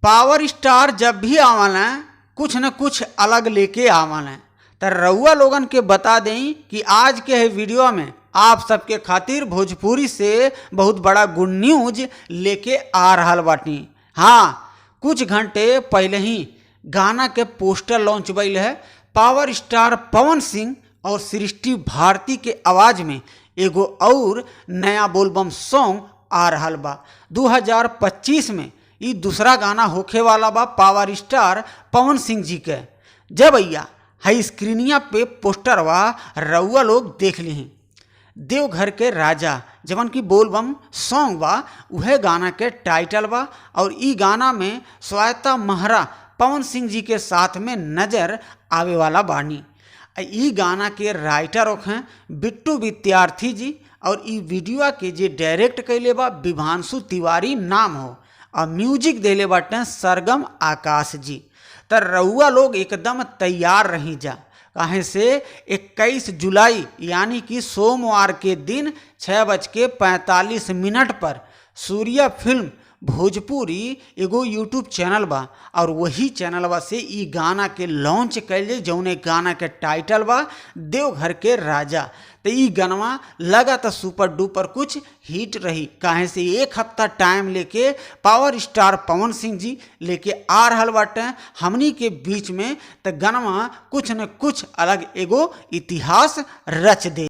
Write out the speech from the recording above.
Power star जब भी आवन कुछ न कुछ अलग लेके आवन तो रउआ लोगन के बता दें कि आज के वीडियो में आप सबके खातिर भोजपुरी से बहुत बड़ा गुड न्यूज लेके आ रहा बाटी। हाँ, कुछ घंटे पहले ही गाना के पोस्टर लॉन्च भइल है। पावर स्टार पवन सिंह और सृष्टि भारती के आवाज में एगो और नया बोलबम सॉन्ग आ रहा बा। 2025 में ये दूसरा गाना होखे वाला बा पावर स्टार पवन सिंह जी के। जब भैया हाई स्क्रीनिया पे पोस्टरवा रउआ लोग देख ली हैं। देवघर के राजा जवन की बोलबम सॉन्ग बा उहे गाना के टाइटल बा और ई गाना में श्वेता महरा पवन सिंह जी के साथ में नजर आवे वाला बानी। ई गाना के राइटर हैं बिट्टू विद्यार्थी जी और ई वीडियो के जे डायरेक्ट कैले बा विभांशु तिवारी नाम हो और म्यूजिक देले बाटे सरगम आकाश जी। तो रउआ लोग एकदम तैयार रही जा, काहे से 21 जुलाई यानी कि सोमवार के दिन 6:45 पर सूर्या फिल्म भोजपुरी एगो यूट्यूब चैनल बा और वही चैनलवा से ई गाना के लॉन्च कैले जौने गाना के टाइटल बा देवघर के राजा। तो ई गानवा लगा तो सुपर डुपर कुछ हिट रही, काहे से एक हफ्ता टाइम लेके पावर स्टार पवन सिंह जी लेके आ रहा बाटे हमनी के बीच में। तो गानवा कुछ न कुछ अलग एगो इतिहास रच दे।